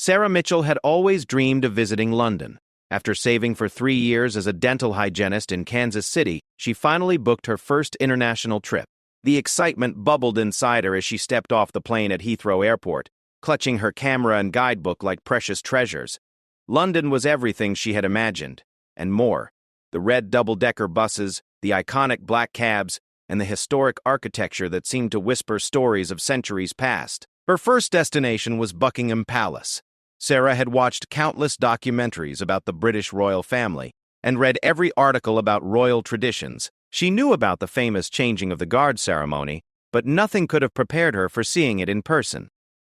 Sarah Mitchell had always dreamed of visiting London. After saving for 3 years as a dental hygienist in Kansas City, she finally booked her first international trip. The excitement bubbled inside her as she stepped off the plane at Heathrow Airport, clutching her camera and guidebook like precious treasures. London was everything she had imagined, and more. The red double-decker buses, the iconic black cabs, and the historic architecture that seemed to whisper stories of centuries past. Her first destination was Buckingham Palace. Sarah had watched countless documentaries about the British royal family and read every article about royal traditions. She knew about the famous changing of the guard ceremony, but nothing could have prepared her for seeing it in person.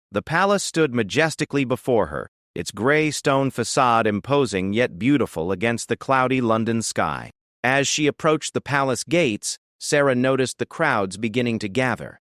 The palace stood majestically before her, its gray stone facade imposing yet beautiful against the cloudy London sky. As she approached the palace gates, Sarah noticed the crowds beginning to gather.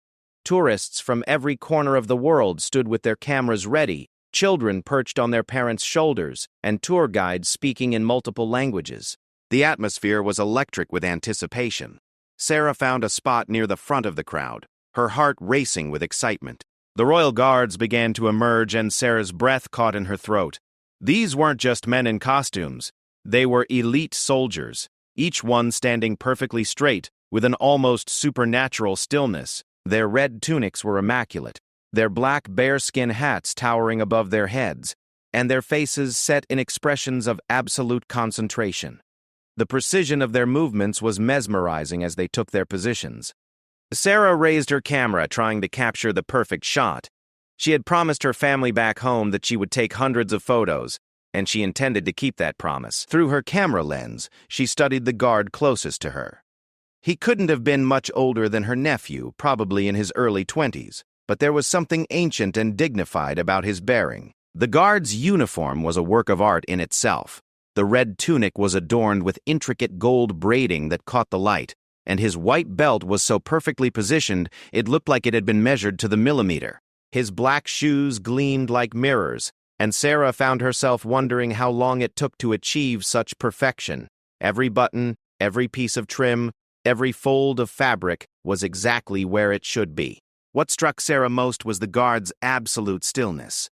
Tourists from every corner of the world stood with their cameras ready, children perched on their parents' shoulders, and tour guides speaking in multiple languages. The atmosphere was electric with anticipation. Sarah found a spot near the front of the crowd, her heart racing with excitement. The royal guards began to emerge and Sarah's breath caught in her throat. These weren't just men in costumes. They were elite soldiers, each one standing perfectly straight, with an almost supernatural stillness. Their red tunics were immaculate, their black bearskin hats towering above their heads, and their faces set in expressions of absolute concentration. The precision of their movements was mesmerizing as they took their positions. Sarah raised her camera, trying to capture the perfect shot. She had promised her family back home that she would take hundreds of photos, and she intended to keep that promise. Through her camera lens, she studied the guard closest to her. He couldn't have been much older than her nephew, probably in his early 20s, but there was something ancient and dignified about his bearing. The guard's uniform was a work of art in itself. The red tunic was adorned with intricate gold braiding that caught the light, and his white belt was so perfectly positioned it looked like it had been measured to the millimeter. His black shoes gleamed like mirrors, and Sarah found herself wondering how long it took to achieve such perfection. Every button, every piece of trim, every fold of fabric was exactly where it should be. What struck Sarah most was the guard's absolute stillness.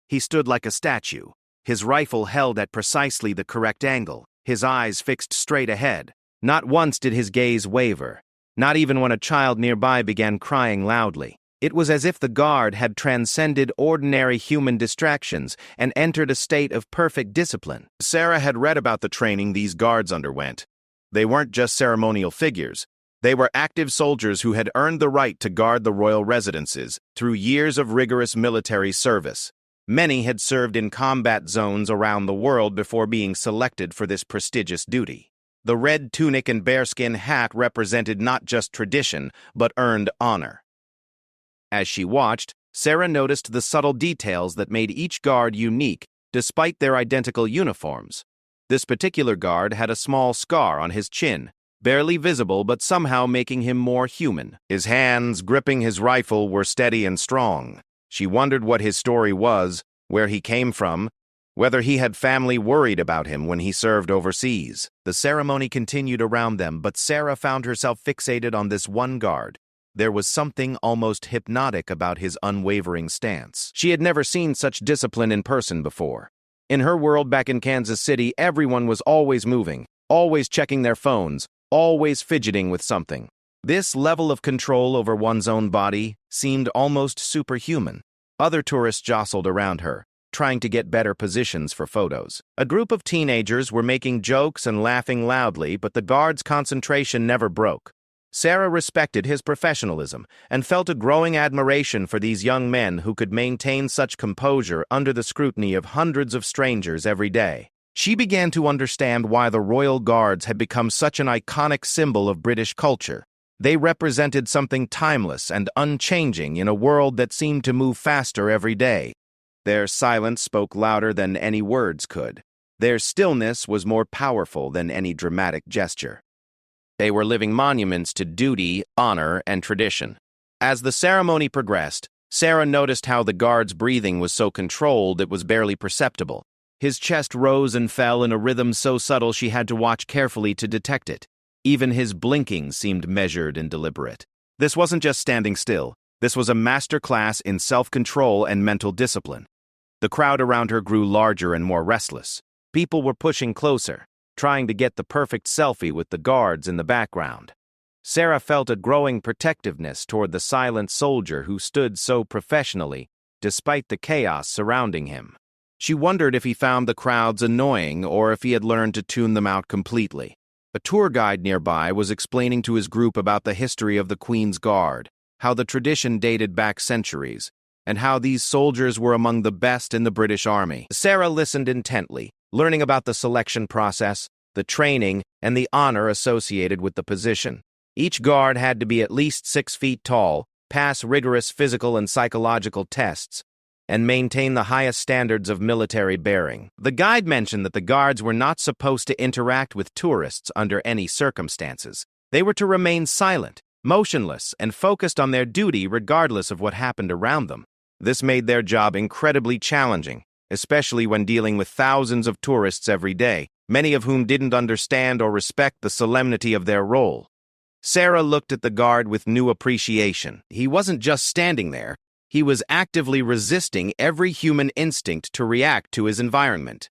He stood like a statue, his rifle held at precisely the correct angle, his eyes fixed straight ahead. Not once did his gaze waver, not even when a child nearby began crying loudly. It was as if the guard had transcended ordinary human distractions and entered a state of perfect discipline. Sarah had read about the training these guards underwent. They weren't just ceremonial figures. They were active soldiers who had earned the right to guard the royal residences through years of rigorous military service. Many had served in combat zones around the world before being selected for this prestigious duty. The red tunic and bearskin hat represented not just tradition, but earned honor. As she watched, Sarah noticed the subtle details that made each guard unique, despite their identical uniforms. This particular guard had a small scar on his chin, barely visible but somehow making him more human. His hands, gripping his rifle, were steady and strong. She wondered what his story was, where he came from, whether he had family worried about him when he served overseas. The ceremony continued around them, but Sarah found herself fixated on this one guard. There was something almost hypnotic about his unwavering stance. She had never seen such discipline in person before. In her world back in Kansas City, everyone was always moving, always checking their phones, always fidgeting with something. This level of control over one's own body seemed almost superhuman. Other tourists jostled around her, trying to get better positions for photos. A group of teenagers were making jokes and laughing loudly, but the guard's concentration never broke. Sarah respected his professionalism and felt a growing admiration for these young men who could maintain such composure under the scrutiny of hundreds of strangers every day. She began to understand why the Royal Guards had become such an iconic symbol of British culture. They represented something timeless and unchanging in a world that seemed to move faster every day. Their silence spoke louder than any words could. Their stillness was more powerful than any dramatic gesture. They were living monuments to duty, honor, and tradition. As the ceremony progressed, Sarah noticed how the guard's breathing was so controlled it was barely perceptible. His chest rose and fell in a rhythm so subtle she had to watch carefully to detect it. Even his blinking seemed measured and deliberate. This wasn't just standing still. This was a master class in self-control and mental discipline. The crowd around her grew larger and more restless. People were pushing closer, trying to get the perfect selfie with the guards in the background. Sarah felt a growing protectiveness toward the silent soldier who stood so professionally, despite the chaos surrounding him. She wondered if he found the crowds annoying or if he had learned to tune them out completely. A tour guide nearby was explaining to his group about the history of the Queen's Guard, how the tradition dated back centuries, and how these soldiers were among the best in the British Army. Sarah listened intently, learning about the selection process, the training, and the honor associated with the position. Each guard had to be at least 6 feet tall, pass rigorous physical and psychological tests, and maintain the highest standards of military bearing. The guide mentioned that the guards were not supposed to interact with tourists under any circumstances. They were to remain silent, motionless, and focused on their duty regardless of what happened around them. This made their job incredibly challenging, especially when dealing with thousands of tourists every day, many of whom didn't understand or respect the solemnity of their role. Sarah looked at the guard with new appreciation. He wasn't just standing there. He was actively resisting every human instinct to react to his environment.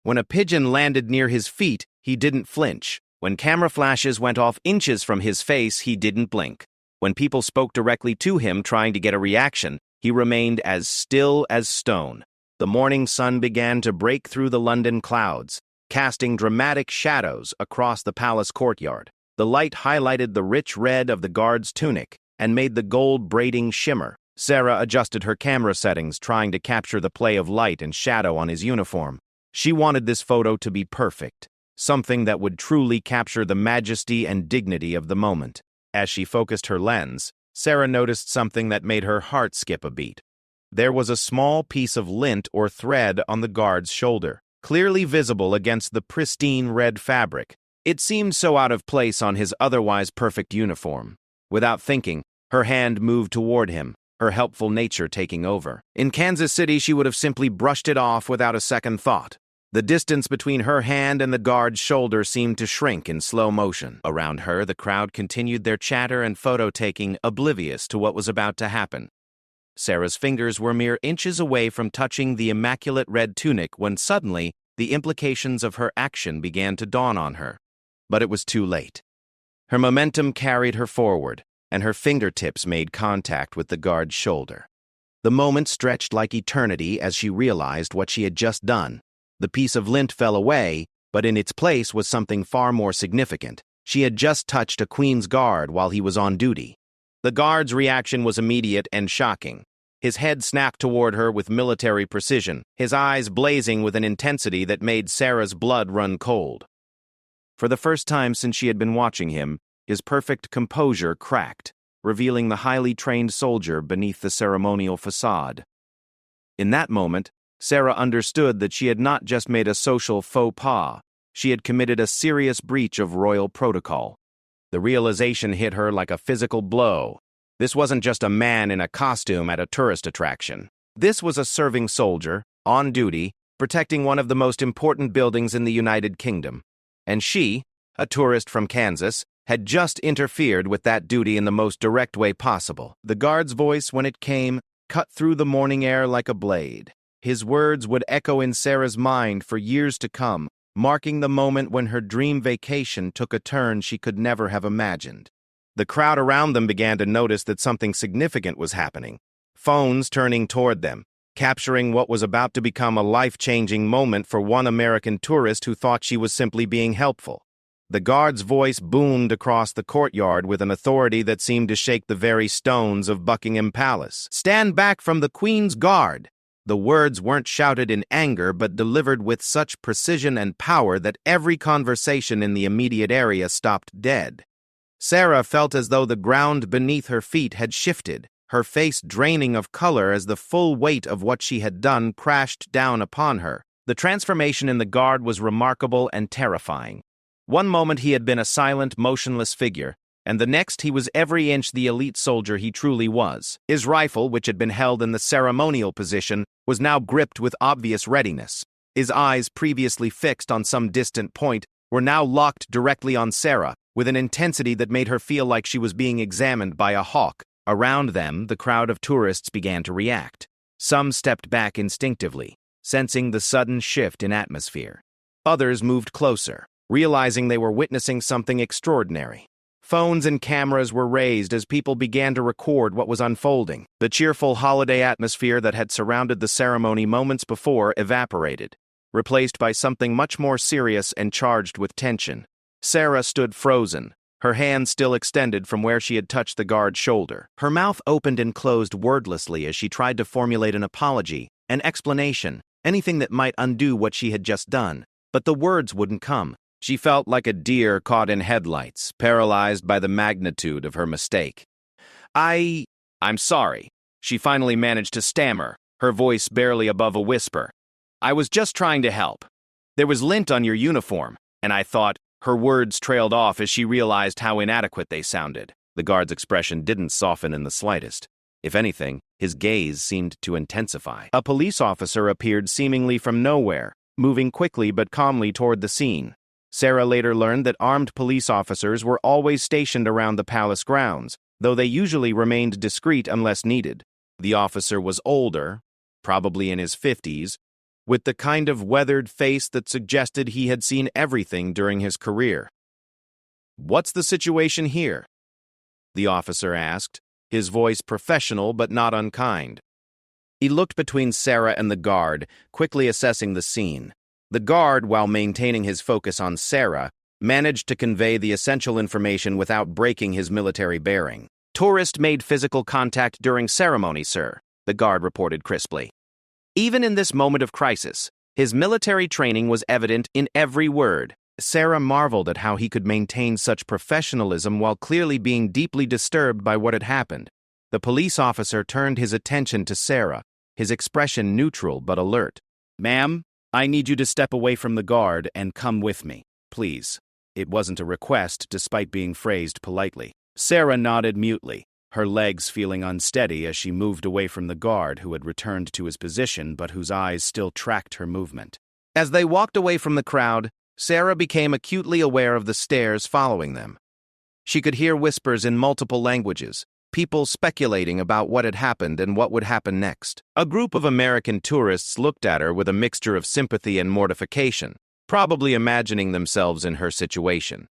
When a pigeon landed near his feet, he didn't flinch. When camera flashes went off inches from his face, he didn't blink. When people spoke directly to him trying to get a reaction, he remained as still as stone. The morning sun began to break through the London clouds, casting dramatic shadows across the palace courtyard. The light highlighted the rich red of the guard's tunic and made the gold braiding shimmer. Sarah adjusted her camera settings, trying to capture the play of light and shadow on his uniform. She wanted this photo to be perfect, something that would truly capture the majesty and dignity of the moment. As she focused her lens, Sarah noticed something that made her heart skip a beat. There was a small piece of lint or thread on the guard's shoulder, clearly visible against the pristine red fabric. It seemed so out of place on his otherwise perfect uniform. Without thinking, her hand moved toward him, her helpful nature taking over. In Kansas City, she would have simply brushed it off without a second thought. The distance between her hand and the guard's shoulder seemed to shrink in slow motion. Around her, the crowd continued their chatter and photo-taking, oblivious to what was about to happen. Sarah's fingers were mere inches away from touching the immaculate red tunic when suddenly the implications of her action began to dawn on her. But it was too late. Her momentum carried her forward, and her fingertips made contact with the guard's shoulder. The moment stretched like eternity as she realized what she had just done. The piece of lint fell away, but in its place was something far more significant. She had just touched a Queen's Guard while he was on duty. The guard's reaction was immediate and shocking. His head snapped toward her with military precision, his eyes blazing with an intensity that made Sarah's blood run cold. For the first time since she had been watching him, his perfect composure cracked, revealing the highly trained soldier beneath the ceremonial facade. In that moment, Sarah understood that she had not just made a social faux pas, she had committed a serious breach of royal protocol. The realization hit her like a physical blow. This wasn't just a man in a costume at a tourist attraction. This was a serving soldier, on duty, protecting one of the most important buildings in the United Kingdom. And she, a tourist from Kansas, had just interfered with that duty in the most direct way possible. The guard's voice, when it came, cut through the morning air like a blade. His words would echo in Sarah's mind for years to come, marking the moment when her dream vacation took a turn she could never have imagined. The crowd around them began to notice that something significant was happening. Phones turning toward them, capturing what was about to become a life-changing moment for one American tourist who thought she was simply being helpful. The guard's voice boomed across the courtyard with an authority that seemed to shake the very stones of Buckingham Palace. "Stand back from the Queen's Guard!" The words weren't shouted in anger but delivered with such precision and power that every conversation in the immediate area stopped dead. Sarah felt as though the ground beneath her feet had shifted, her face draining of color as the full weight of what she had done crashed down upon her. The transformation in the guard was remarkable and terrifying. One moment he had been a silent, motionless figure, and the next he was every inch the elite soldier he truly was. His rifle, which had been held in the ceremonial position, was now gripped with obvious readiness. His eyes, previously fixed on some distant point, were now locked directly on Sarah, with an intensity that made her feel like she was being examined by a hawk. Around them, the crowd of tourists began to react. Some stepped back instinctively, sensing the sudden shift in atmosphere. Others moved closer, realizing they were witnessing something extraordinary. Phones and cameras were raised as people began to record what was unfolding. The cheerful holiday atmosphere that had surrounded the ceremony moments before evaporated, replaced by something much more serious and charged with tension. Sarah stood frozen, her hand still extended from where she had touched the guard's shoulder. Her mouth opened and closed wordlessly as she tried to formulate an apology, an explanation, anything that might undo what she had just done. But the words wouldn't come. She felt like a deer caught in headlights, paralyzed by the magnitude of her mistake. I'm sorry. She finally managed to stammer, her voice barely above a whisper. I was just trying to help. There was lint on your uniform, and I thought. Her words trailed off as she realized how inadequate they sounded. The guard's expression didn't soften in the slightest. If anything, his gaze seemed to intensify. A police officer appeared seemingly from nowhere, moving quickly but calmly toward the scene. Sarah later learned that armed police officers were always stationed around the palace grounds, though they usually remained discreet unless needed. The officer was older, probably in his 50s, with the kind of weathered face that suggested he had seen everything during his career. "What's the situation here?" the officer asked, his voice professional but not unkind. He looked between Sarah and the guard, quickly assessing the scene. The guard, while maintaining his focus on Sarah, managed to convey the essential information without breaking his military bearing. "Tourist made physical contact during ceremony, sir," the guard reported crisply. Even in this moment of crisis, his military training was evident in every word. Sarah marveled at how he could maintain such professionalism while clearly being deeply disturbed by what had happened. The police officer turned his attention to Sarah, his expression neutral but alert. "Ma'am, I need you to step away from the guard and come with me, please." It wasn't a request, despite being phrased politely. Sarah nodded mutely, her legs feeling unsteady as she moved away from the guard who had returned to his position but whose eyes still tracked her movement. As they walked away from the crowd, Sarah became acutely aware of the stares following them. She could hear whispers in multiple languages, people speculating about what had happened and what would happen next. A group of American tourists looked at her with a mixture of sympathy and mortification, probably imagining themselves in her situation.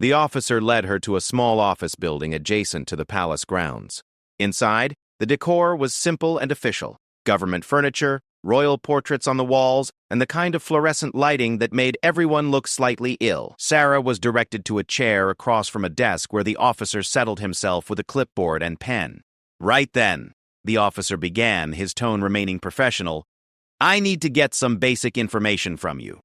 The officer led her to a small office building adjacent to the palace grounds. Inside, the decor was simple and official. Government furniture, royal portraits on the walls, and the kind of fluorescent lighting that made everyone look slightly ill. Sarah was directed to a chair across from a desk where the officer settled himself with a clipboard and pen. "Right then," the officer began, his tone remaining professional, "I need to get some basic information from you.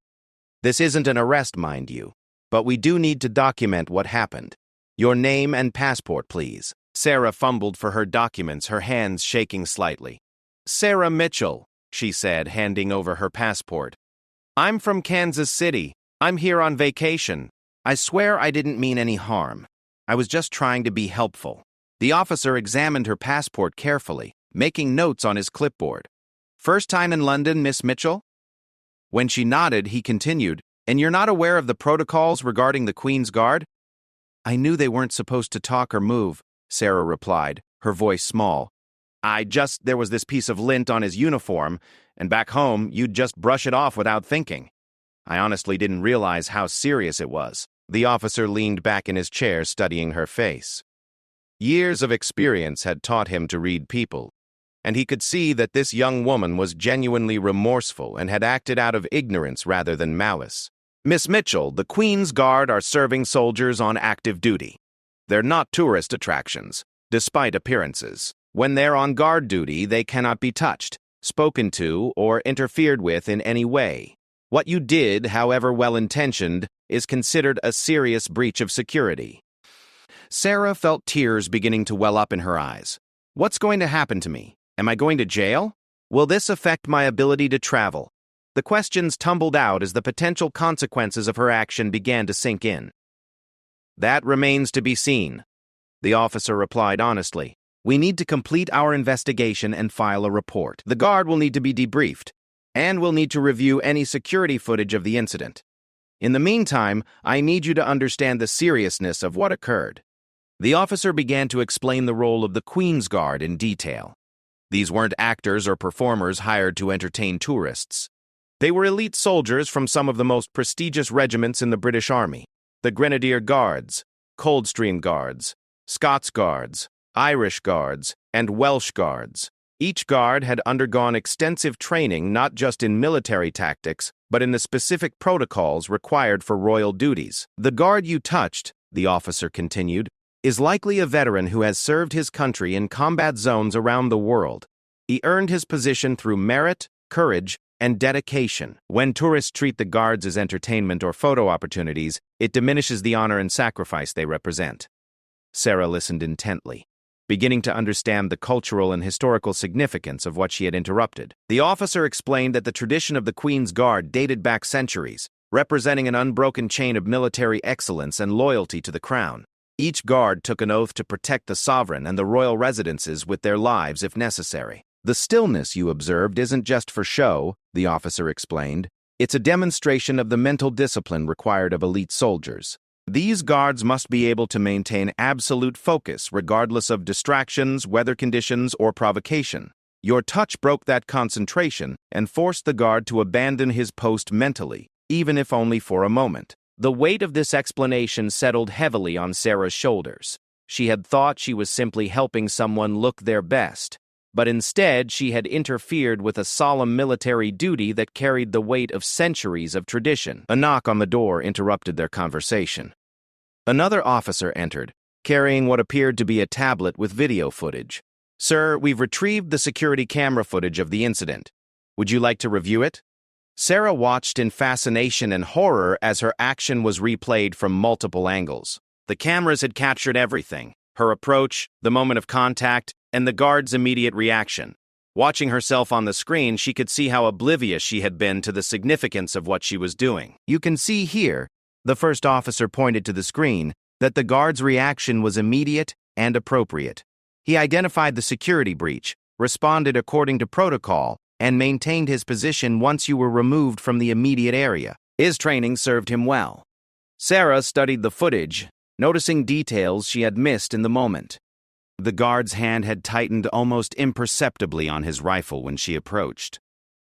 This isn't an arrest, mind you. But we do need to document what happened. Your name and passport, please." Sarah fumbled for her documents, her hands shaking slightly. "Sarah Mitchell," she said, handing over her passport. "I'm from Kansas City. I'm here on vacation. I swear I didn't mean any harm. I was just trying to be helpful." The officer examined her passport carefully, making notes on his clipboard. "First time in London, Miss Mitchell?" When she nodded, he continued, "And you're not aware of the protocols regarding the Queen's Guard?" "I knew they weren't supposed to talk or move," Sarah replied, her voice small. There was this piece of lint on his uniform, and back home, you'd just brush it off without thinking. I honestly didn't realize how serious it was." The officer leaned back in his chair, studying her face. Years of experience had taught him to read people, and he could see that this young woman was genuinely remorseful and had acted out of ignorance rather than malice. "Miss Mitchell, the Queen's Guard are serving soldiers on active duty. They're not tourist attractions, despite appearances. When they're on guard duty, they cannot be touched, spoken to, or interfered with in any way. What you did, however well-intentioned, is considered a serious breach of security." Sarah felt tears beginning to well up in her eyes. "What's going to happen to me? Am I going to jail? Will this affect my ability to travel?" The questions tumbled out as the potential consequences of her action began to sink in. "That remains to be seen," the officer replied honestly. "We need to complete our investigation and file a report. The guard will need to be debriefed, and we'll need to review any security footage of the incident. In the meantime, I need you to understand the seriousness of what occurred." The officer began to explain the role of the Queen's Guard in detail. These weren't actors or performers hired to entertain tourists. They were elite soldiers from some of the most prestigious regiments in the British Army: the Grenadier Guards, Coldstream Guards, Scots Guards, Irish Guards, and Welsh Guards. Each guard had undergone extensive training not just in military tactics, but in the specific protocols required for royal duties. "The guard you touched," the officer continued, "is likely a veteran who has served his country in combat zones around the world. He earned his position through merit, courage, and dedication. When tourists treat the guards as entertainment or photo opportunities, it diminishes the honor and sacrifice they represent." Sarah listened intently, beginning to understand the cultural and historical significance of what she had interrupted. The officer explained that the tradition of the Queen's Guard dated back centuries, representing an unbroken chain of military excellence and loyalty to the crown. Each guard took an oath to protect the sovereign and the royal residences with their lives if necessary. "The stillness you observed isn't just for show," the officer explained. "It's a demonstration of the mental discipline required of elite soldiers. These guards must be able to maintain absolute focus regardless of distractions, weather conditions, or provocation. Your touch broke that concentration and forced the guard to abandon his post mentally, even if only for a moment." The weight of this explanation settled heavily on Sarah's shoulders. She had thought she was simply helping someone look their best, but instead she had interfered with a solemn military duty that carried the weight of centuries of tradition. A knock on the door interrupted their conversation. Another officer entered, carrying what appeared to be a tablet with video footage. "Sir, we've retrieved the security camera footage of the incident. Would you like to review it?" Sarah watched in fascination and horror as her action was replayed from multiple angles. The cameras had captured everything: her approach, the moment of contact, and the guard's immediate reaction. Watching herself on the screen, she could see how oblivious she had been to the significance of what she was doing. "You can see here," the first officer pointed to the screen, "that the guard's reaction was immediate and appropriate. He identified the security breach, responded according to protocol, and maintained his position once you were removed from the immediate area. His training served him well." Sarah studied the footage, noticing details she had missed in the moment. The guard's hand had tightened almost imperceptibly on his rifle when she approached.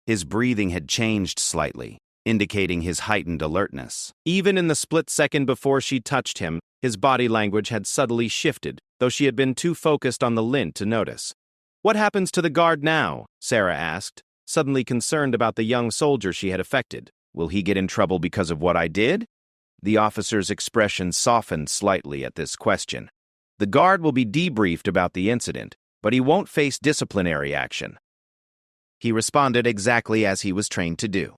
His breathing had changed slightly, indicating his heightened alertness. Even in the split second before she touched him, his body language had subtly shifted, though she had been too focused on the lint to notice. "What happens to the guard now?" Sarah asked, suddenly concerned about the young soldier she had affected. "Will he get in trouble because of what I did?" The officer's expression softened slightly at this question. "The guard will be debriefed about the incident, but he won't face disciplinary action." He responded exactly as he was trained to do.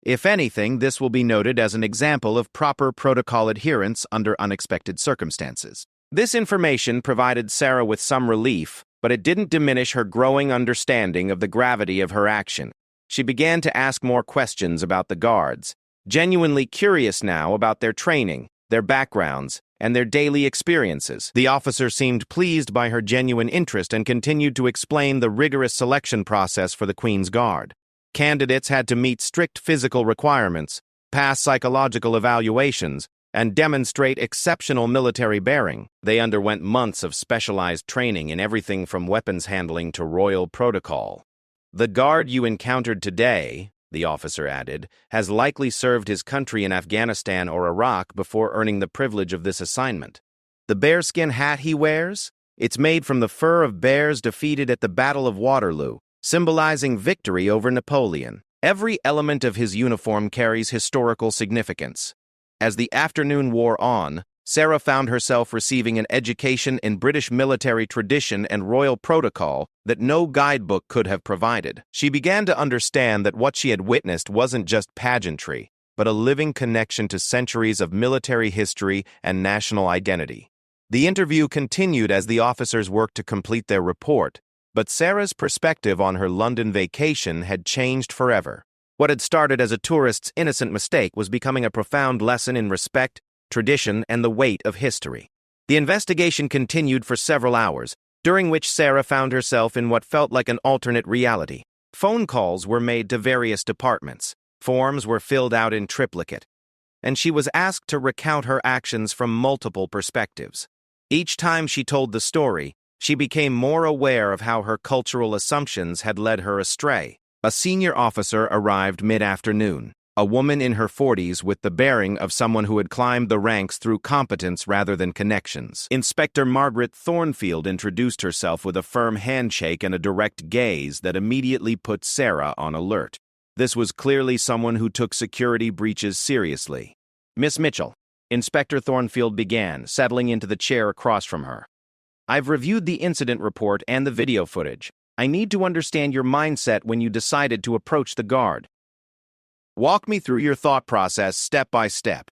"If anything, this will be noted as an example of proper protocol adherence under unexpected circumstances." This information provided Sarah with some relief, but it didn't diminish her growing understanding of the gravity of her action. She began to ask more questions about the guards, genuinely curious now about their training, their backgrounds, and their daily experiences. The officer seemed pleased by her genuine interest and continued to explain the rigorous selection process for the Queen's Guard. Candidates had to meet strict physical requirements, pass psychological evaluations, and demonstrate exceptional military bearing. They underwent months of specialized training in everything from weapons handling to royal protocol. "The guard you encountered today," the officer added, "has likely served his country in Afghanistan or Iraq before earning the privilege of this assignment. The bearskin hat he wears? It's made from the fur of bears defeated at the Battle of Waterloo, symbolizing victory over Napoleon. Every element of his uniform carries historical significance." As the afternoon wore on, Sarah found herself receiving an education in British military tradition and royal protocol that no guidebook could have provided. She began to understand that what she had witnessed wasn't just pageantry, but a living connection to centuries of military history and national identity. The interview continued as the officers worked to complete their report, but Sarah's perspective on her London vacation had changed forever. What had started as a tourist's innocent mistake was becoming a profound lesson in respect, tradition, and the weight of history. The investigation continued for several hours, during which Sarah found herself in what felt like an alternate reality. Phone calls were made to various departments, forms were filled out in triplicate, and she was asked to recount her actions from multiple perspectives. Each time she told the story, She became more aware of how her cultural assumptions had led her astray. A senior officer arrived mid-afternoon, a woman in her 40s with the bearing of someone who had climbed the ranks through competence rather than connections. Inspector Margaret Thornfield introduced herself with a firm handshake and a direct gaze that immediately put Sarah on alert. This was clearly someone who took security breaches seriously. "Miss Mitchell," Inspector Thornfield began, settling into the chair across from her. "I've reviewed the incident report and the video footage. I need to understand your mindset when you decided to approach the guard. Walk me through your thought process step by step."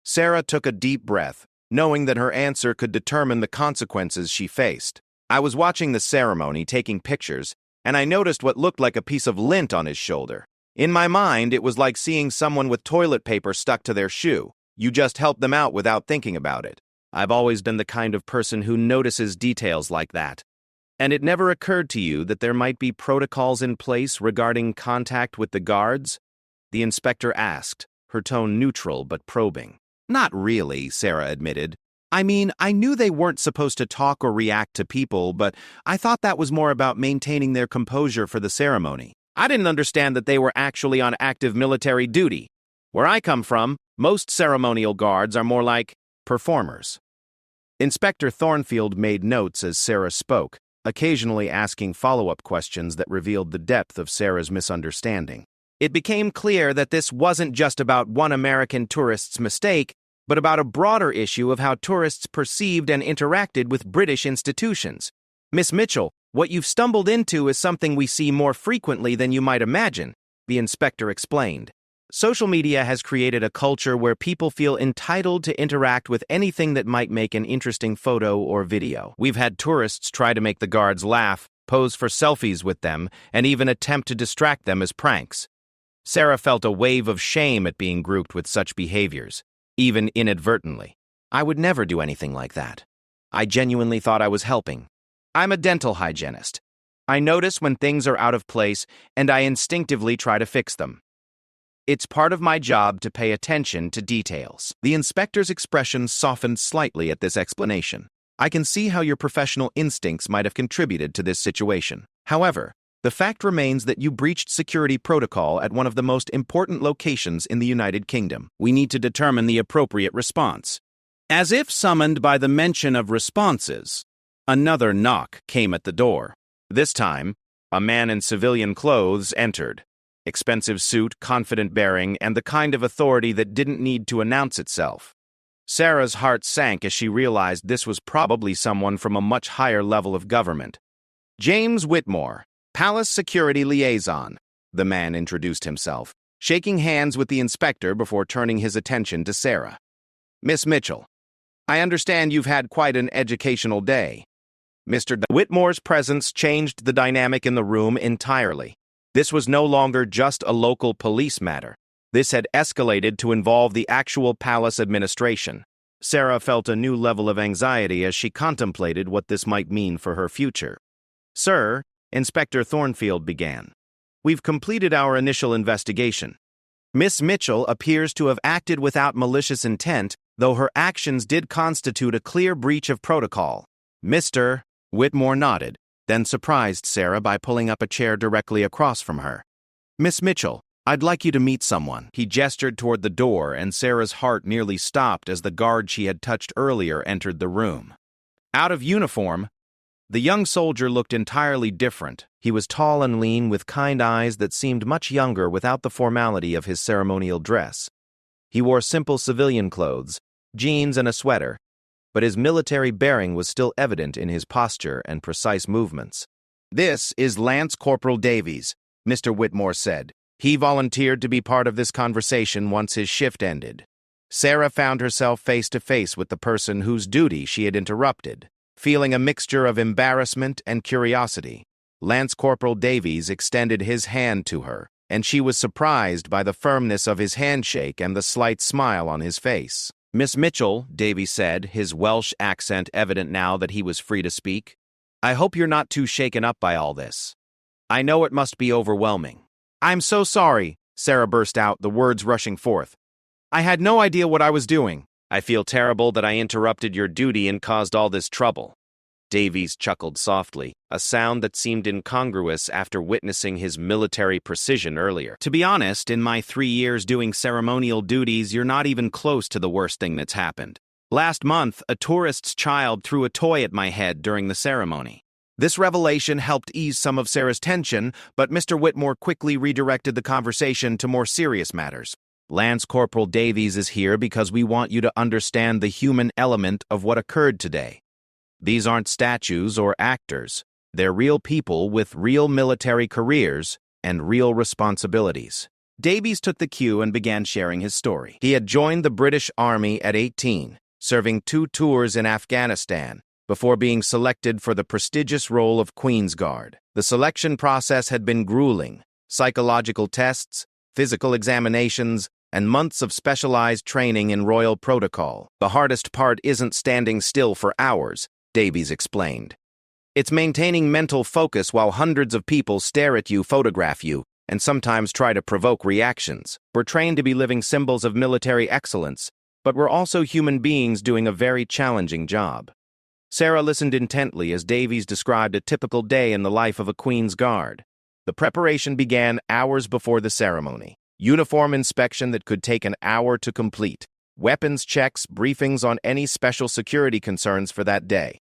Sarah took a deep breath, knowing that her answer could determine the consequences she faced. "I was watching the ceremony, taking pictures, and I noticed what looked like a piece of lint on his shoulder. In my mind, it was like seeing someone with toilet paper stuck to their shoe. You just help them out without thinking about it. I've always been the kind of person who notices details like that. And it never occurred to you that there might be protocols in place regarding contact with the guards?" the inspector asked, her tone neutral but probing. "Not really," Sarah admitted. "I mean, I knew they weren't supposed to talk or react to people, but I thought that was more about maintaining their composure for the ceremony. I didn't understand that they were actually on active military duty. Where I come from, most ceremonial guards are more like performers." Inspector Thornfield made notes as Sarah spoke, occasionally asking follow-up questions that revealed the depth of Sarah's misunderstanding. It became clear that this wasn't just about one American tourist's mistake, but about a broader issue of how tourists perceived and interacted with British institutions. "Miss Mitchell, what you've stumbled into is something we see more frequently than you might imagine," the inspector explained. "Social media has created a culture where people feel entitled to interact with anything that might make an interesting photo or video. We've had tourists try to make the guards laugh, pose for selfies with them, and even attempt to distract them as pranks." Sarah felt a wave of shame at being grouped with such behaviors, even inadvertently. "I would never do anything like that. I genuinely thought I was helping. I'm a dental hygienist. I notice when things are out of place, and I instinctively try to fix them. It's part of my job to pay attention to details." The inspector's expression softened slightly at this explanation. "I can see how your professional instincts might have contributed to this situation. However, the fact remains that you breached security protocol at one of the most important locations in the United Kingdom. We need to determine the appropriate response." As if summoned by the mention of responses, another knock came at the door. This time, a man in civilian clothes entered. Expensive suit, confident bearing, and the kind of authority that didn't need to announce itself. Sarah's heart sank as she realized this was probably someone from a much higher level of government. "James Whitmore, Palace Security Liaison," the man introduced himself, shaking hands with the inspector before turning his attention to Sarah. "Miss Mitchell, I understand you've had quite an educational day." Mr. Whitmore's presence changed the dynamic in the room entirely. This was no longer just a local police matter. This had escalated to involve the actual palace administration. Sarah felt a new level of anxiety as she contemplated what this might mean for her future. "Sir," Inspector Thornfield began, "we've completed our initial investigation. Miss Mitchell appears to have acted without malicious intent, though her actions did constitute a clear breach of protocol." Mr. Whitmore nodded, then surprised Sarah by pulling up a chair directly across from her. "Miss Mitchell, I'd like you to meet someone." He gestured toward the door, and Sarah's heart nearly stopped as the guard she had touched earlier entered the room. Out of uniform, the young soldier looked entirely different. He was tall and lean, with kind eyes that seemed much younger without the formality of his ceremonial dress. He wore simple civilian clothes, jeans and a sweater, but his military bearing was still evident in his posture and precise movements. "This is Lance Corporal Davies," Mr. Whitmore said. He volunteered to be part of this conversation once his shift ended. Sarah found herself face to face with the person whose duty she had interrupted, feeling a mixture of embarrassment and curiosity. Lance Corporal Davies extended his hand to her, and she was surprised by the firmness of his handshake and the slight smile on his face. "Miss Mitchell," Davies said, his Welsh accent evident now that he was free to speak, "I hope you're not too shaken up by all this. I know it must be overwhelming." "I'm so sorry," Sarah burst out, the words rushing forth. "I had no idea what I was doing. I feel terrible that I interrupted your duty and caused all this trouble. Davies chuckled softly, a sound that seemed incongruous after witnessing his military precision earlier. To be honest, in my 3 years doing ceremonial duties, you're not even close to the worst thing that's happened. Last month, a tourist's child threw a toy at my head during the ceremony. This revelation helped ease some of Sarah's tension, but Mr. Whitmore quickly redirected the conversation to more serious matters. Lance Corporal Davies is here because we want you to understand the human element of what occurred today. These aren't statues or actors. They're real people with real military careers and real responsibilities. Davies took the cue and began sharing his story. He had joined the British Army at 18, serving 2 tours in Afghanistan, before being selected for the prestigious role of Queen's Guard. The selection process had been grueling: psychological tests, physical examinations, and months of specialized training in royal protocol. The hardest part isn't standing still for hours, Davies explained. It's maintaining mental focus while hundreds of people stare at you, photograph you, and sometimes try to provoke reactions. We're trained to be living symbols of military excellence, but we're also human beings doing a very challenging job. Sarah listened intently as Davies described a typical day in the life of a Queen's Guard. The preparation began hours before the ceremony. Uniform inspection that could take an hour to complete. Weapons checks, briefings on any special security concerns for that day.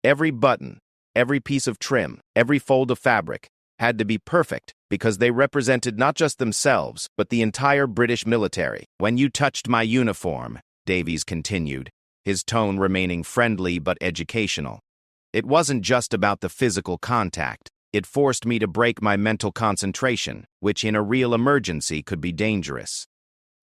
Every button, every piece of trim, every fold of fabric had to be perfect because they represented not just themselves, but the entire British military. When you touched my uniform, Davies continued, his tone remaining friendly but educational. It wasn't just about the physical contact. It forced me to break my mental concentration, which in a real emergency could be dangerous.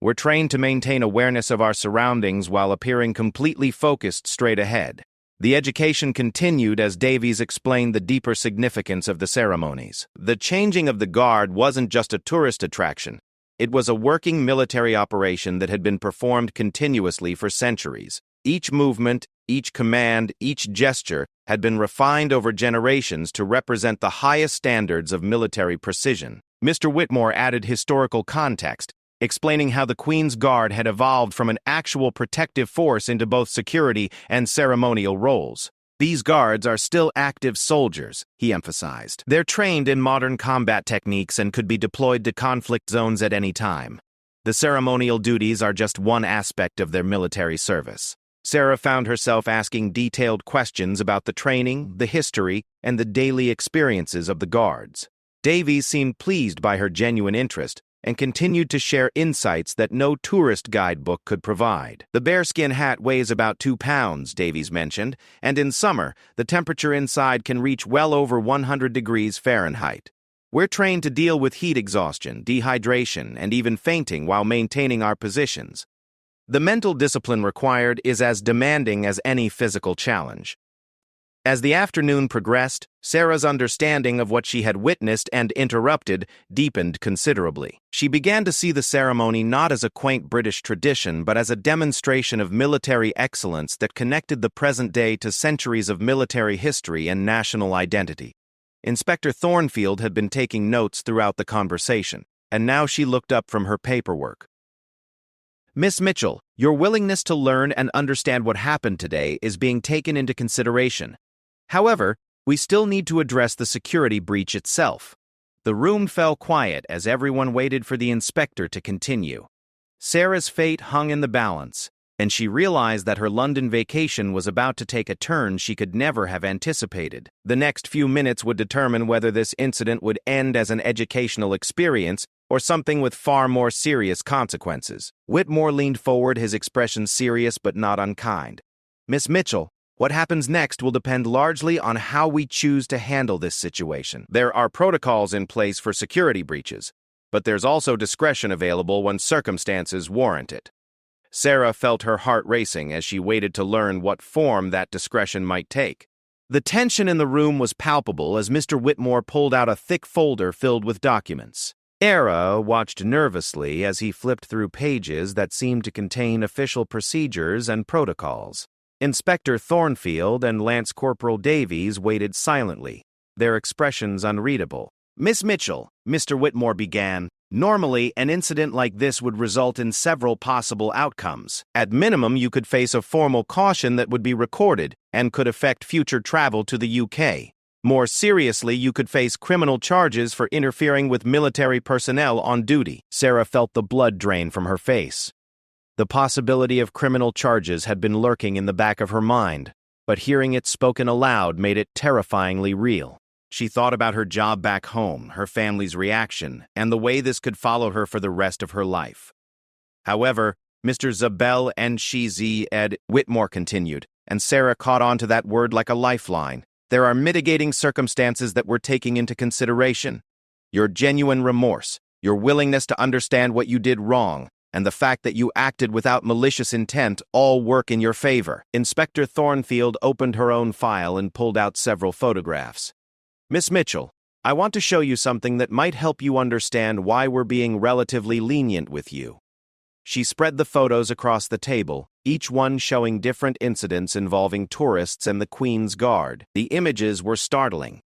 We're trained to maintain awareness of our surroundings while appearing completely focused straight ahead. The education continued as Davies explained the deeper significance of the ceremonies. The changing of the guard wasn't just a tourist attraction. It was a working military operation that had been performed continuously for centuries. Each movement, each command, each gesture had been refined over generations to represent the highest standards of military precision. Mr. Whitmore added historical context, explaining how the Queen's Guard had evolved from an actual protective force into both security and ceremonial roles. These guards are still active soldiers, he emphasized. They're trained in modern combat techniques and could be deployed to conflict zones at any time. The ceremonial duties are just one aspect of their military service. Sarah found herself asking detailed questions about the training, the history, and the daily experiences of the guards. Davies seemed pleased by her genuine interest and continued to share insights that no tourist guidebook could provide. The bearskin hat weighs about 2 pounds, Davies mentioned, and in summer, the temperature inside can reach well over 100 degrees Fahrenheit. We're trained to deal with heat exhaustion, dehydration, and even fainting while maintaining our positions. The mental discipline required is as demanding as any physical challenge. As the afternoon progressed, Sarah's understanding of what she had witnessed and interrupted deepened considerably. She began to see the ceremony not as a quaint British tradition, but as a demonstration of military excellence that connected the present day to centuries of military history and national identity. Inspector Thornfield had been taking notes throughout the conversation, and now she looked up from her paperwork. Miss Mitchell, your willingness to learn and understand what happened today is being taken into consideration. However, we still need to address the security breach itself. The room fell quiet as everyone waited for the inspector to continue. Sarah's fate hung in the balance, and she realized that her London vacation was about to take a turn she could never have anticipated. The next few minutes would determine whether this incident would end as an educational experience or something with far more serious consequences. Whitmore leaned forward, his expression serious but not unkind. Miss Mitchell, what happens next will depend largely on how we choose to handle this situation. There are protocols in place for security breaches, but there's also discretion available when circumstances warrant it. Sarah felt her heart racing as she waited to learn what form that discretion might take. The tension in the room was palpable as Mr. Whitmore pulled out a thick folder filled with documents. Sarah watched nervously as he flipped through pages that seemed to contain official procedures and protocols. Inspector Thornfield and Lance Corporal Davies waited silently, their expressions unreadable. Miss Mitchell, Mr. Whitmore began, Normally, an incident like this would result in several possible outcomes. At minimum, you could face a formal caution that would be recorded and could affect future travel to the UK. More seriously, you could face criminal charges for interfering with military personnel on duty. Sarah felt the blood drain from her face. The possibility of criminal charges had been lurking in the back of her mind, but hearing it spoken aloud made it terrifyingly real. She thought about her job back home, her family's reaction, and the way this could follow her for the rest of her life. However, Mr. Zabel and Shizi Ed Whitmore continued, and Sarah caught on to that word like a lifeline. There are mitigating circumstances that we're taking into consideration. Your genuine remorse, your willingness to understand what you did wrong, and the fact that you acted without malicious intent all work in your favor. Inspector Thornfield opened her own file and pulled out several photographs. Miss Mitchell, I want to show you something that might help you understand why we're being relatively lenient with you. She spread the photos across the table, each one showing different incidents involving tourists and the Queen's Guard. The images were startling.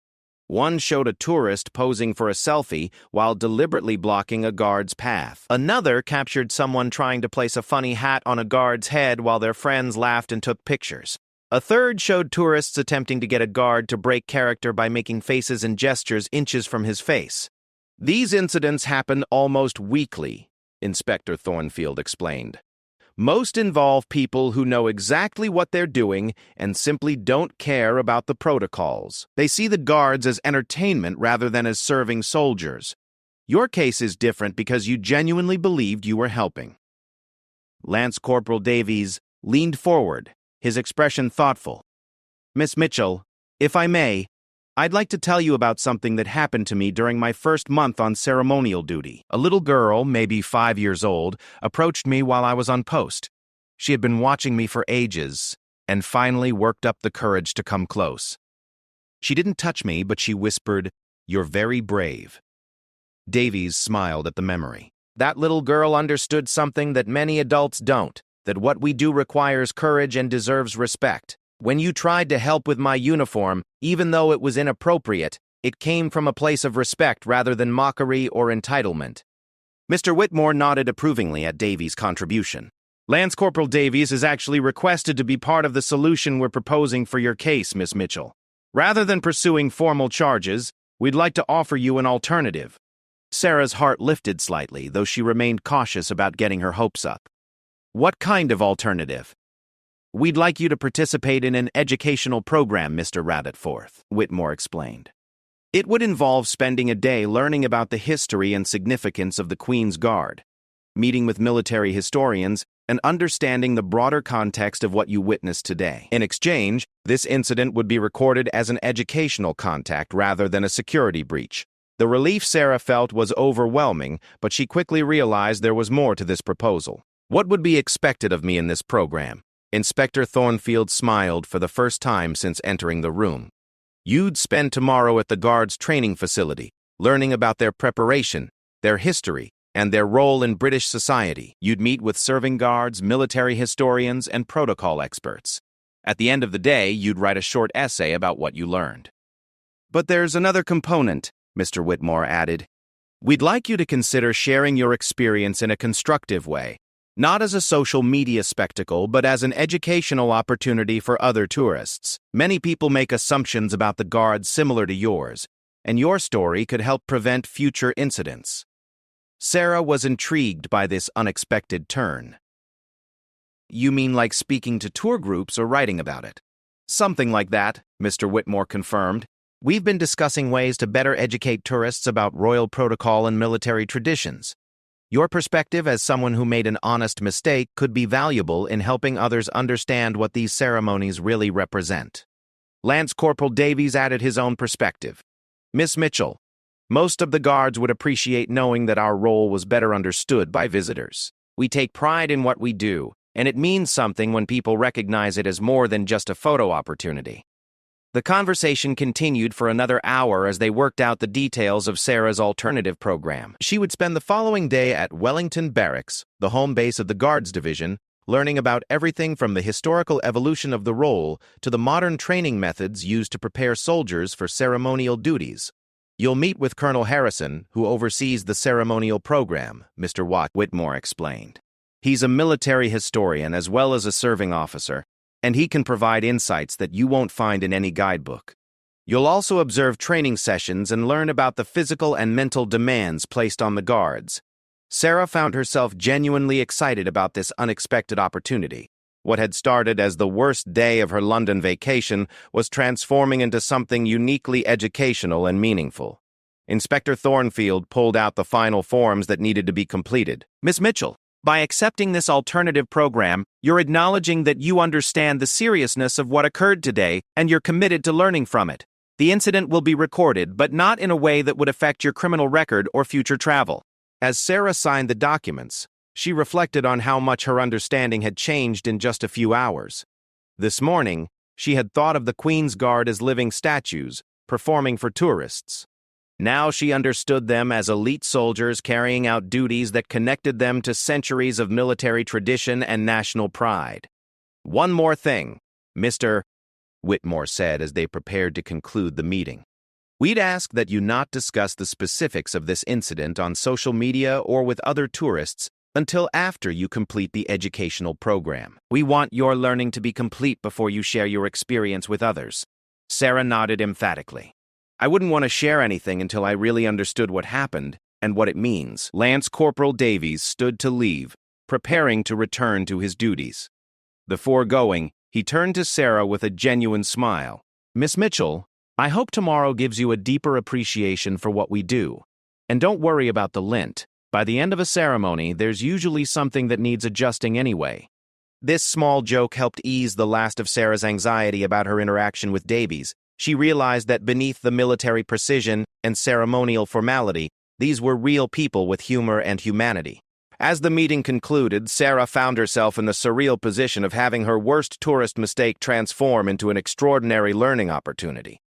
One showed a tourist posing for a selfie while deliberately blocking a guard's path. Another captured someone trying to place a funny hat on a guard's head while their friends laughed and took pictures. A third showed tourists attempting to get a guard to break character by making faces and gestures inches from his face. These incidents happen almost weekly, Inspector Thornfield explained. Most involve people who know exactly what they're doing and simply don't care about the protocols. They see the guards as entertainment rather than as serving soldiers. Your case is different because you genuinely believed you were helping. Lance Corporal Davies leaned forward, his expression thoughtful. Miss Mitchell, if I may, I'd like to tell you about something that happened to me during my first month on ceremonial duty. A little girl, maybe 5 years old, approached me while I was on post. She had been watching me for ages, and finally worked up the courage to come close. She didn't touch me, but she whispered, "You're very brave." Davies smiled at the memory. That little girl understood something that many adults don't, that what we do requires courage and deserves respect. When you tried to help with my uniform, even though it was inappropriate, it came from a place of respect rather than mockery or entitlement. Mr. Whitmore nodded approvingly at Davies' contribution. Lance Corporal Davies is actually requested to be part of the solution we're proposing for your case, Miss Mitchell. Rather than pursuing formal charges, we'd like to offer you an alternative. Sarah's heart lifted slightly, though she remained cautious about getting her hopes up. What kind of alternative? We'd like you to participate in an educational program, Mr. Rabbitforth, Whitmore explained. It would involve spending a day learning about the history and significance of the Queen's Guard, meeting with military historians, and understanding the broader context of what you witnessed today. In exchange, this incident would be recorded as an educational contact rather than a security breach. The relief Sarah felt was overwhelming, but she quickly realized there was more to this proposal. What would be expected of me in this program? Inspector Thornfield smiled for the first time since entering the room. You'd spend tomorrow at the Guards' training facility, learning about their preparation, their history, and their role in British society. You'd meet with serving guards, military historians, and protocol experts. At the end of the day, you'd write a short essay about what you learned. But there's another component, Mr. Whitmore added. We'd like you to consider sharing your experience in a constructive way. Not as a social media spectacle, but as an educational opportunity for other tourists. Many people make assumptions about the Guards similar to yours, and your story could help prevent future incidents. Sarah was intrigued by this unexpected turn. You mean like speaking to tour groups or writing about it? Something like that, Mr. Whitmore confirmed. We've been discussing ways to better educate tourists about royal protocol and military traditions. Your perspective as someone who made an honest mistake could be valuable in helping others understand what these ceremonies really represent. Lance Corporal Davies added his own perspective. Miss Mitchell, most of the guards would appreciate knowing that our role was better understood by visitors. We take pride in what we do, and it means something when people recognize it as more than just a photo opportunity. The conversation continued for another hour as they worked out the details of Sarah's alternative program. She would spend the following day at Wellington Barracks, the home base of the Guards Division, learning about everything from the historical evolution of the role to the modern training methods used to prepare soldiers for ceremonial duties. You'll meet with Colonel Harrison, who oversees the ceremonial program, Mr. Whitmore explained. He's a military historian as well as a serving officer, and he can provide insights that you won't find in any guidebook. You'll also observe training sessions and learn about the physical and mental demands placed on the guards. Sarah found herself genuinely excited about this unexpected opportunity. What had started as the worst day of her London vacation was transforming into something uniquely educational and meaningful. Inspector Thornfield pulled out the final forms that needed to be completed. Miss Mitchell, by accepting this alternative program, you're acknowledging that you understand the seriousness of what occurred today and you're committed to learning from it. The incident will be recorded, but not in a way that would affect your criminal record or future travel. As Sarah signed the documents, she reflected on how much her understanding had changed in just a few hours. This morning, she had thought of the Queen's Guard as living statues, performing for tourists. Now she understood them as elite soldiers carrying out duties that connected them to centuries of military tradition and national pride. "One more thing, Mr. Whitmore said as they prepared to conclude the meeting. "We'd ask that you not discuss the specifics of this incident on social media or with other tourists until after you complete the educational program. We want your learning to be complete before you share your experience with others." Sarah nodded emphatically. "I wouldn't want to share anything until I really understood what happened and what it means." Lance Corporal Davies stood to leave, preparing to return to his duties. Before going, he turned to Sarah with a genuine smile. "Miss Mitchell, I hope tomorrow gives you a deeper appreciation for what we do. And don't worry about the lint. By the end of a ceremony, there's usually something that needs adjusting anyway." This small joke helped ease the last of Sarah's anxiety about her interaction with Davies. She realized that beneath the military precision and ceremonial formality, these were real people with humor and humanity. As the meeting concluded, Sarah found herself in the surreal position of having her worst tourist mistake transform into an extraordinary learning opportunity.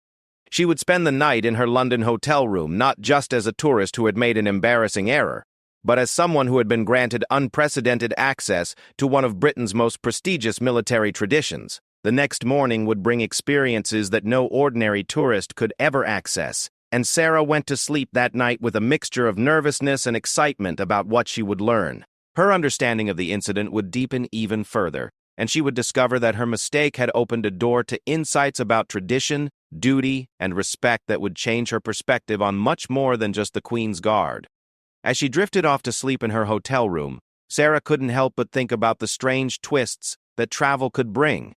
She would spend the night in her London hotel room not just as a tourist who had made an embarrassing error, but as someone who had been granted unprecedented access to one of Britain's most prestigious military traditions. The next morning would bring experiences that no ordinary tourist could ever access, and Sarah went to sleep that night with a mixture of nervousness and excitement about what she would learn. Her understanding of the incident would deepen even further, and she would discover that her mistake had opened a door to insights about tradition, duty, and respect that would change her perspective on much more than just the Queen's Guard. As she drifted off to sleep in her hotel room, Sarah couldn't help but think about the strange twists that travel could bring.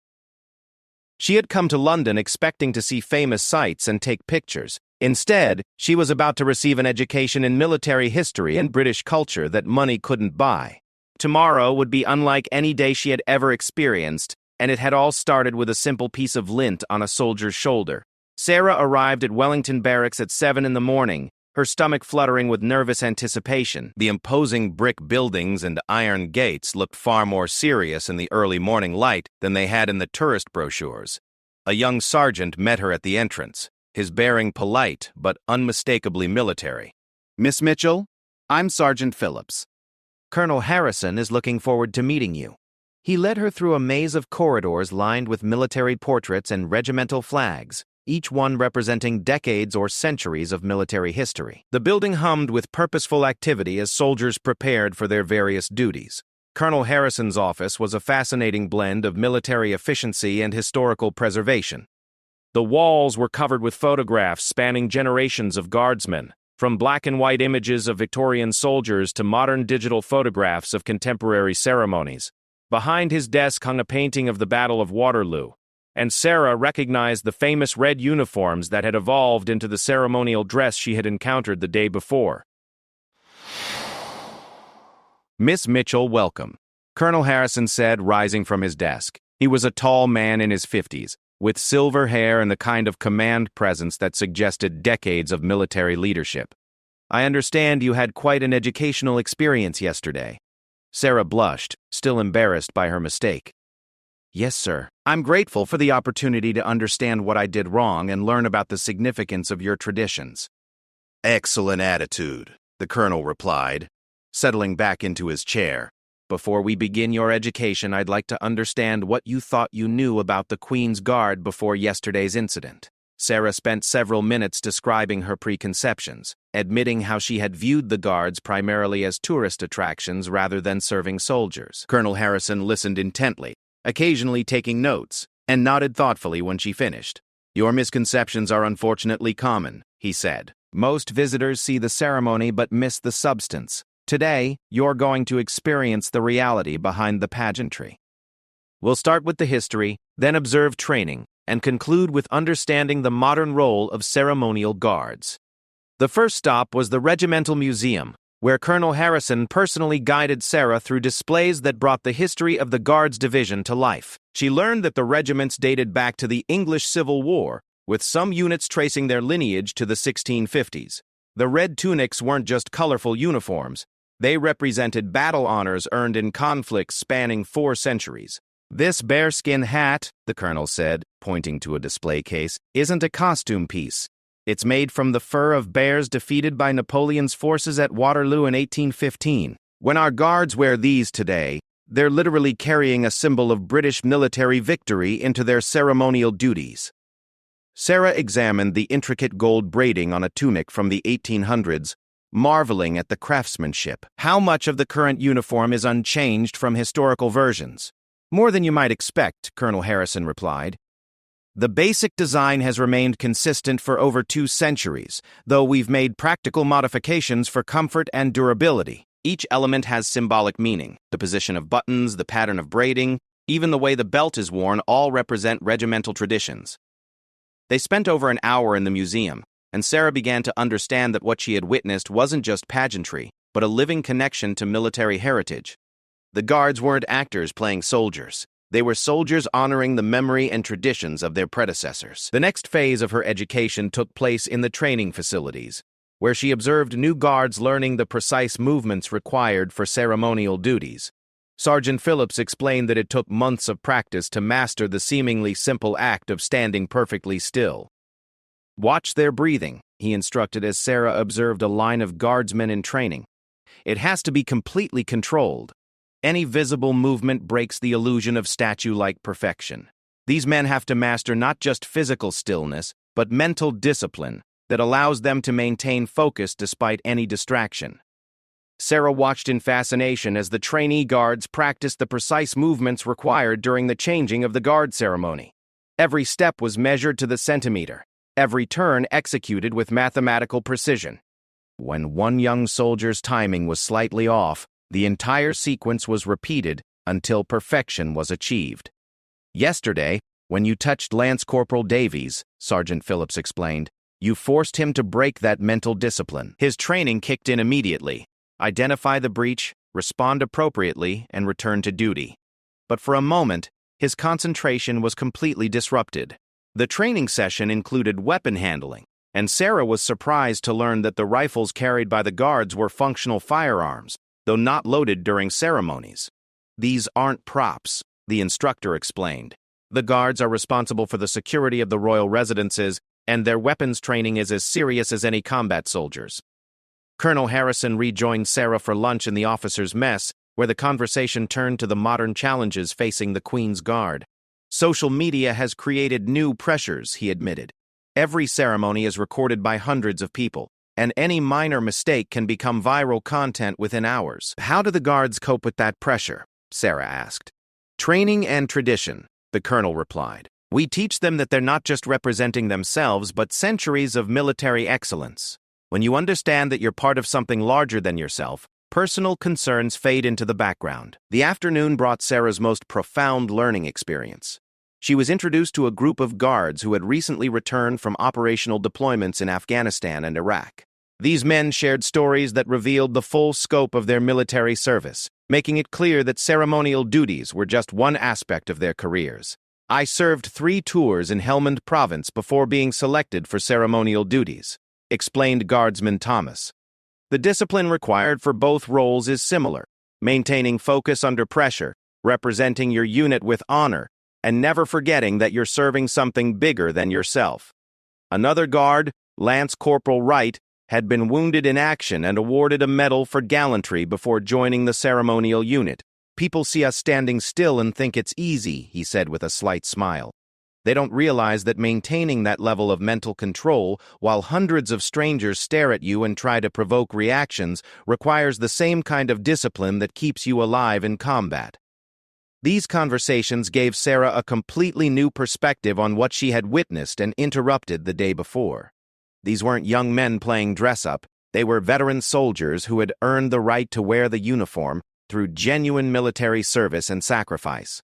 She had come to London expecting to see famous sights and take pictures. Instead, she was about to receive an education in military history and British culture that money couldn't buy. Tomorrow would be unlike any day she had ever experienced, and it had all started with a simple piece of lint on a soldier's shoulder. Sarah arrived at Wellington Barracks at 7 in the morning, her stomach fluttering with nervous anticipation. The imposing brick buildings and iron gates looked far more serious in the early morning light than they had in the tourist brochures. A young sergeant met her at the entrance, his bearing polite but unmistakably military. "Miss Mitchell, I'm Sergeant Phillips. Colonel Harrison is looking forward to meeting you." He led her through a maze of corridors lined with military portraits and regimental flags, each one representing decades or centuries of military history. The building hummed with purposeful activity as soldiers prepared for their various duties. Colonel Harrison's office was a fascinating blend of military efficiency and historical preservation. The walls were covered with photographs spanning generations of guardsmen, from black and white images of Victorian soldiers to modern digital photographs of contemporary ceremonies. Behind his desk hung a painting of the Battle of Waterloo, and Sarah recognized the famous red uniforms that had evolved into the ceremonial dress she had encountered the day before. "Miss Mitchell, welcome," Colonel Harrison said, rising from his desk. He was a tall man in his 50s, with silver hair and the kind of command presence that suggested decades of military leadership. "I understand you had quite an educational experience yesterday." Sarah blushed, still embarrassed by her mistake. "Yes, sir. I'm grateful for the opportunity to understand what I did wrong and learn about the significance of your traditions." "Excellent attitude," the colonel replied, settling back into his chair. "Before we begin your education, I'd like to understand what you thought you knew about the Queen's Guard before yesterday's incident." Sarah spent several minutes describing her preconceptions, admitting how she had viewed the guards primarily as tourist attractions rather than serving soldiers. Colonel Harrison listened intently, occasionally taking notes, and nodded thoughtfully when she finished. "Your misconceptions are unfortunately common," he said. "Most visitors see the ceremony but miss the substance. Today, you're going to experience the reality behind the pageantry. We'll start with the history, then observe training, and conclude with understanding the modern role of ceremonial guards." The first stop was the Regimental Museum, where Colonel Harrison personally guided Sarah through displays that brought the history of the Guards Division to life. She learned that the regiments dated back to the English Civil War, with some units tracing their lineage to the 1650s. The red tunics weren't just colorful uniforms. They represented battle honors earned in conflicts spanning 4 centuries. "This bearskin hat," the colonel said, pointing to a display case, "isn't a costume piece. It's made from the fur of bears defeated by Napoleon's forces at Waterloo in 1815. When our guards wear these today, they're literally carrying a symbol of British military victory into their ceremonial duties." Sarah examined the intricate gold braiding on a tunic from the 1800s, marveling at the craftsmanship. "How much of the current uniform is unchanged from historical versions?" "More than you might expect," Colonel Harrison replied. "The basic design has remained consistent for over 2 centuries, though we've made practical modifications for comfort and durability. Each element has symbolic meaning. The position of buttons, the pattern of braiding, even the way the belt is worn all represent regimental traditions." They spent over an hour in the museum, and Sarah began to understand that what she had witnessed wasn't just pageantry, but a living connection to military heritage. The guards weren't actors playing soldiers. They were soldiers honoring the memory and traditions of their predecessors. The next phase of her education took place in the training facilities, where she observed new guards learning the precise movements required for ceremonial duties. Sergeant Phillips explained that it took months of practice to master the seemingly simple act of standing perfectly still. "Watch their breathing," he instructed as Sarah observed a line of guardsmen in training. "It has to be completely controlled. Any visible movement breaks the illusion of statue-like perfection. These men have to master not just physical stillness, but mental discipline that allows them to maintain focus despite any distraction." Sarah watched in fascination as the trainee guards practiced the precise movements required during the changing of the guard ceremony. Every step was measured to the centimeter, every turn executed with mathematical precision. When one young soldier's timing was slightly off, the entire sequence was repeated until perfection was achieved. "Yesterday, when you touched Lance Corporal Davies," Sergeant Phillips explained, "you forced him to break that mental discipline." His training kicked in immediately. Identify the breach, respond appropriately, and return to duty. But for a moment, his concentration was completely disrupted. The training session included weapon handling, and Sarah was surprised to learn that the rifles carried by the guards were functional firearms, though not loaded during ceremonies. "These aren't props," the instructor explained. "The guards are responsible for the security of the royal residences, and their weapons training is as serious as any combat soldiers." Colonel Harrison rejoined Sarah for lunch in the officers' mess, where the conversation turned to the modern challenges facing the Queen's Guard. "Social media has created new pressures," he admitted. "Every ceremony is recorded by hundreds of people, and any minor mistake can become viral content within hours." "How do the guards cope with that pressure?" Sarah asked. "Training and tradition," the colonel replied. "We teach them that they're not just representing themselves, but centuries of military excellence. When you understand that you're part of something larger than yourself, personal concerns fade into the background." The afternoon brought Sarah's most profound learning experience. She was introduced to a group of guards who had recently returned from operational deployments in Afghanistan and Iraq. These men shared stories that revealed the full scope of their military service, making it clear that ceremonial duties were just one aspect of their careers. "I served 3 tours in Helmand Province before being selected for ceremonial duties," explained Guardsman Thomas. "The discipline required for both roles is similar: maintaining focus under pressure, representing your unit with honor, and never forgetting that you're serving something bigger than yourself." Another guard, Lance Corporal Wright, had been wounded in action and awarded a medal for gallantry before joining the ceremonial unit. "People see us standing still and think it's easy," he said with a slight smile. They don't realize that maintaining that level of mental control while hundreds of strangers stare at you and try to provoke reactions requires the same kind of discipline that keeps you alive in combat. These conversations gave Sarah a completely new perspective on what she had witnessed and interrupted the day before. These weren't young men playing dress-up. They were veteran soldiers who had earned the right to wear the uniform through genuine military service and sacrifice.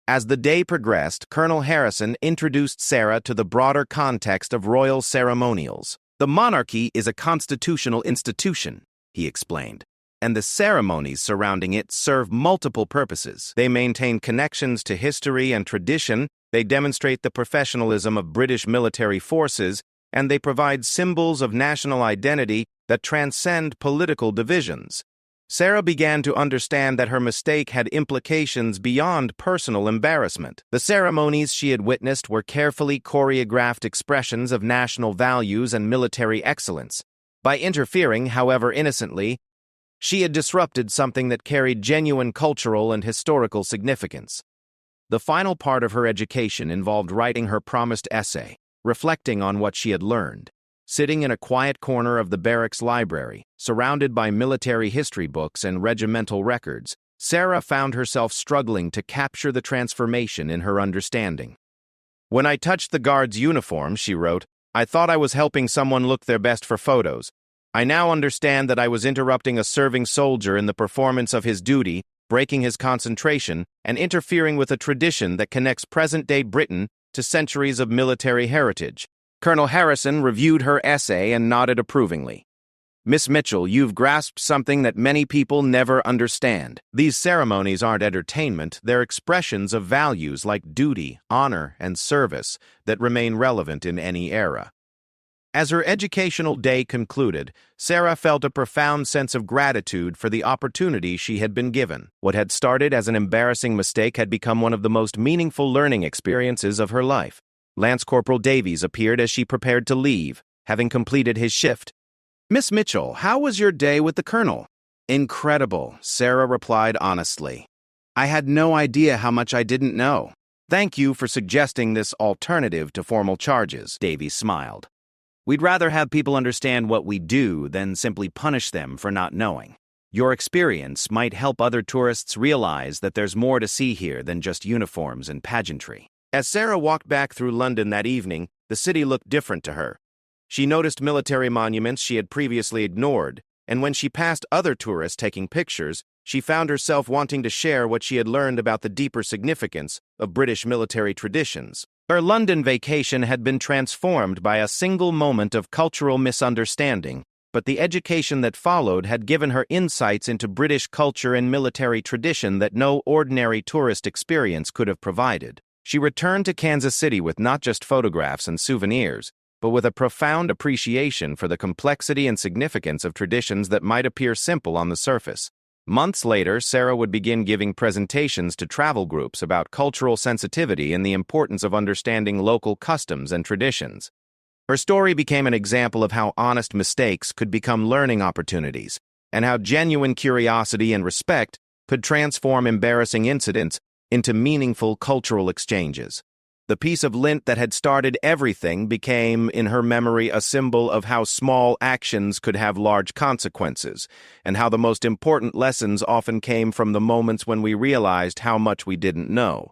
As the day progressed, Colonel Harrison introduced Sarah to the broader context of royal ceremonials. "The monarchy is a constitutional institution," he explained, "and the ceremonies surrounding it serve multiple purposes. They maintain connections to history and tradition, they demonstrate the professionalism of British military forces, and they provide symbols of national identity that transcend political divisions." Sarah began to understand that her mistake had implications beyond personal embarrassment. The ceremonies she had witnessed were carefully choreographed expressions of national values and military excellence. By interfering, however innocently, she had disrupted something that carried genuine cultural and historical significance. The final part of her education involved writing her promised essay, reflecting on what she had learned. Sitting in a quiet corner of the barracks library, surrounded by military history books and regimental records, Sarah found herself struggling to capture the transformation in her understanding. "When I touched the guard's uniform," she wrote, "I thought I was helping someone look their best for photos. I now understand that I was interrupting a serving soldier in the performance of his duty, breaking his concentration, and interfering with a tradition that connects present-day Britain to centuries of military heritage." Colonel Harrison reviewed her essay and nodded approvingly. "Miss Mitchell, you've grasped something that many people never understand. These ceremonies aren't entertainment, they're expressions of values like duty, honor, and service that remain relevant in any era." As her educational day concluded, Sarah felt a profound sense of gratitude for the opportunity she had been given. What had started as an embarrassing mistake had become one of the most meaningful learning experiences of her life. Lance Corporal Davies appeared as she prepared to leave, having completed his shift. "Miss Mitchell, how was your day with the colonel?" "Incredible," Sarah replied honestly. "I had no idea how much I didn't know." "Thank you for suggesting this alternative to formal charges," Davies smiled. "We'd rather have people understand what we do than simply punish them for not knowing. Your experience might help other tourists realize that there's more to see here than just uniforms and pageantry." As Sarah walked back through London that evening, the city looked different to her. She noticed military monuments she had previously ignored, and when she passed other tourists taking pictures, she found herself wanting to share what she had learned about the deeper significance of British military traditions. Her London vacation had been transformed by a single moment of cultural misunderstanding, but the education that followed had given her insights into British culture and military tradition that no ordinary tourist experience could have provided. She returned to Kansas City with not just photographs and souvenirs, but with a profound appreciation for the complexity and significance of traditions that might appear simple on the surface. Months later, Sarah would begin giving presentations to travel groups about cultural sensitivity and the importance of understanding local customs and traditions. Her story became an example of how honest mistakes could become learning opportunities, and how genuine curiosity and respect could transform embarrassing incidents into meaningful cultural exchanges. The piece of lint that had started everything became, in her memory, a symbol of how small actions could have large consequences, and how the most important lessons often came from the moments when we realized how much we didn't know.